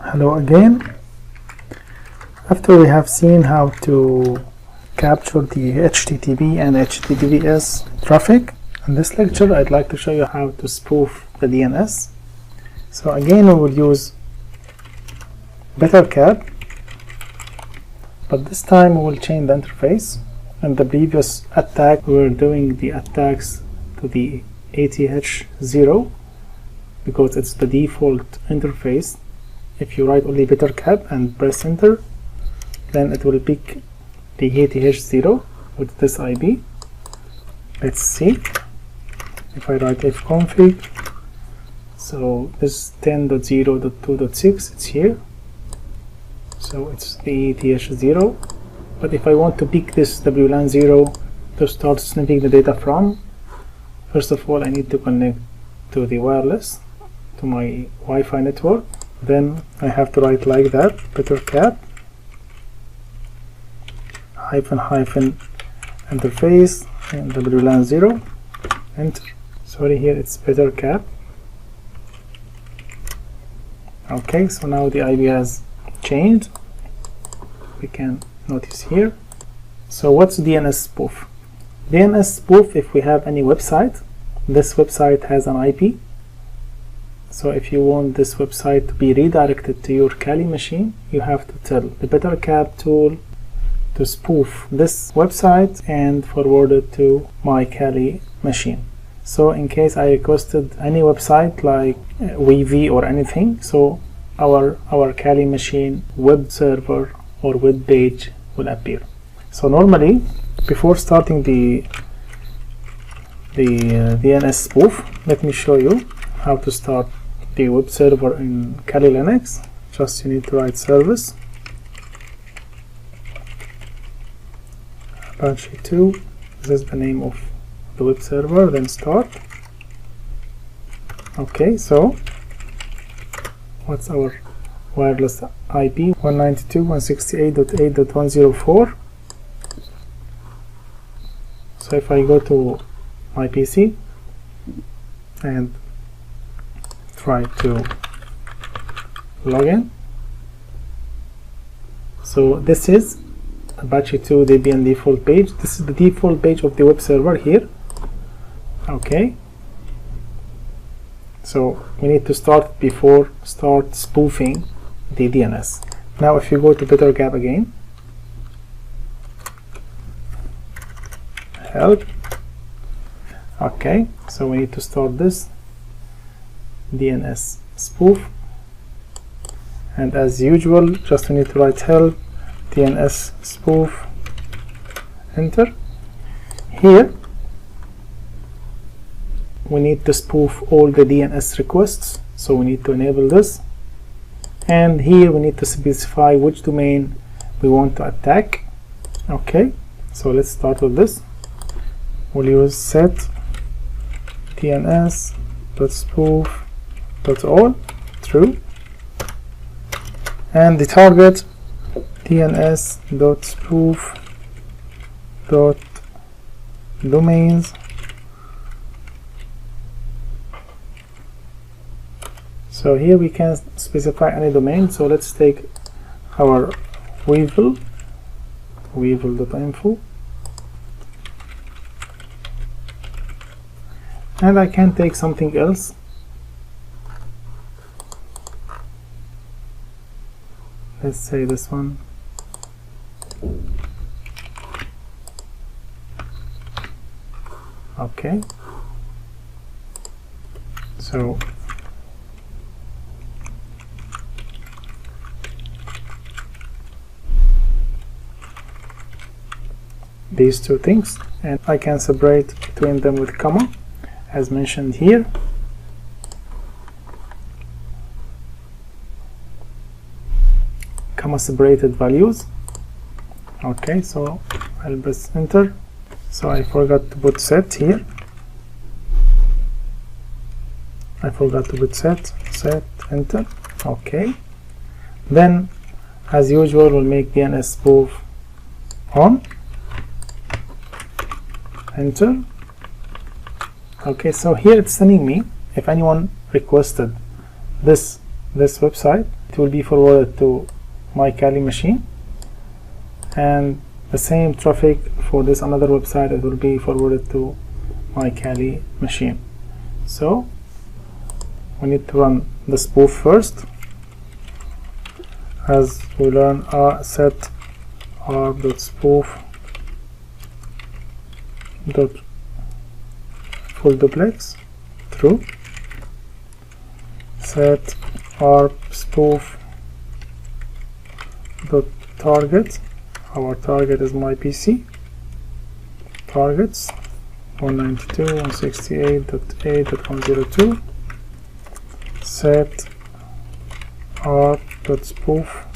Hello again. After we have seen how to capture the HTTP and HTTPS traffic, in this lecture I'd like to show you how to spoof the DNS. So again we will use BetterCap, but this time we will change the interface. In the previous attack we were doing the attacks to the ATH0 because it's the default interface. If you write only BetterCap and press enter, then it will pick the ATH0 with this IP. Let's see if I write fconfig. So this 10.0.2.6, it's here, so it's the ATH0. But if I want to pick this WLAN 0 to start sniffing the data from, first of all I need to connect to the wireless, to my Wi-Fi network. Then I have to write like that, BetterCap ---- interface and WLAN 0, enter. Sorry, here it's BetterCap. Okay, so now the IP has changed, we can notice here. So what's DNS spoof? DNS spoof, if we have any website, this website has an IP. So if you want this website to be redirected to your Kali machine, you have to tell the BetterCap tool to spoof this website and forward it to my Kali machine. So in case I requested any website like WeV or anything, so our Kali machine web server or web page will appear. So normally, before starting the DNS spoof, let me show you how to start the web server in Kali Linux. Just you need to write service Apache 2, this is the name of the web server, then start. Okay, so what's our wireless IP? 192.168.8.104. so if I go to my PC and try to log in, so this is Apache 2 Debian default page. This is the default page of the web server here. Okay, so we need to start before start spoofing the DNS. Now if you go to BetterCap again, help. Okay, so we need to start this DNS spoof, and as usual just we need to write help DNS spoof, enter. Here we need to spoof all the DNS requests, so we need to enable this, and here we need to specify which domain we want to attack. Okay, so let's start with this. We'll use set DNS.spoof.all true, and the target DNS.spoof.domains. So here we can specify any domain, so let's take our weevil.info, and I can take something else. Let's say this one. Okay, so these two things, and I can separate between them with comma as mentioned here. Comma separated values. Okay, so I'll press enter. So I forgot to put set here. I forgot to put set, enter. Okay, then as usual we'll make DNS spoof on, enter. Okay, so here it's telling me if anyone requested this website, it will be forwarded to my Kali machine, and the same traffic for this another website, it will be forwarded to my Kali machine. So we need to run the spoof first. As we learn, set r.spoof dot full duplex true. Set r spoof dot target. Our target is my PC. Targets 192.168.8.102. Set r.spoof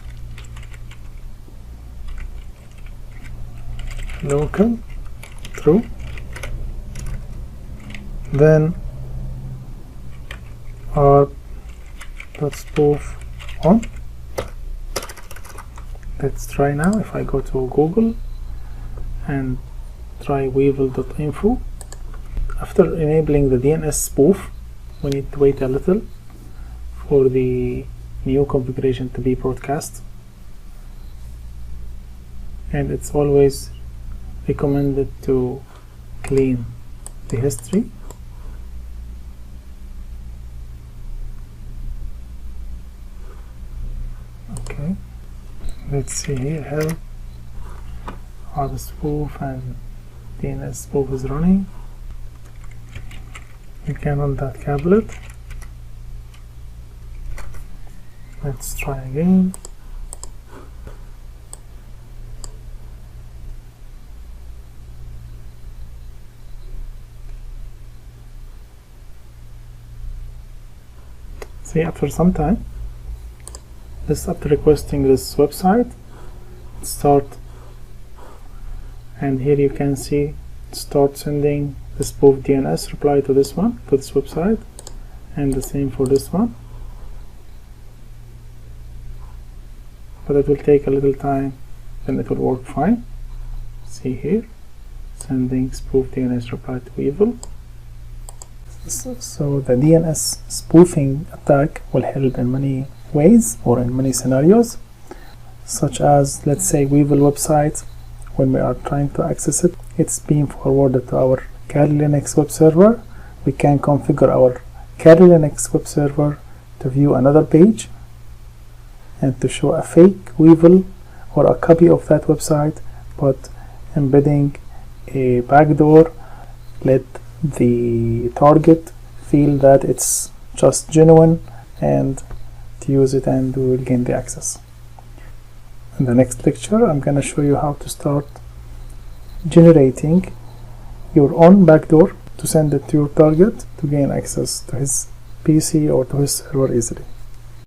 local true. Then r.spoof on. Let's try now. If I go to Google and try weevil.info, after enabling the DNS spoof, we need to wait a little for the new configuration to be broadcast, and it's always recommended to clean the history. Okay, let's see here how the spoof and DNS spoof is running. You can run that cabinet. Let's try again. See, after some time, after requesting this website, start, and here you can see start sending the spoof DNS reply to this one, to this website, and the same for this one. But it will take a little time, then it will work fine. See here, sending spoof DNS reply to Weevil. So the DNS spoofing attack will help in many ways or in many scenarios, such as, let's say, Weevil website. When we are trying to access it, it's being forwarded to our Kali Linux web server. We can configure our Kali Linux web server to view another page and to show a fake Weevil or a copy of that website, but embedding a backdoor, let the target feel that it's just genuine and to use it, and we will gain the access. In the next lecture, I'm going to show you how to start generating your own backdoor to send it to your target to gain access to his PC or to his server easily.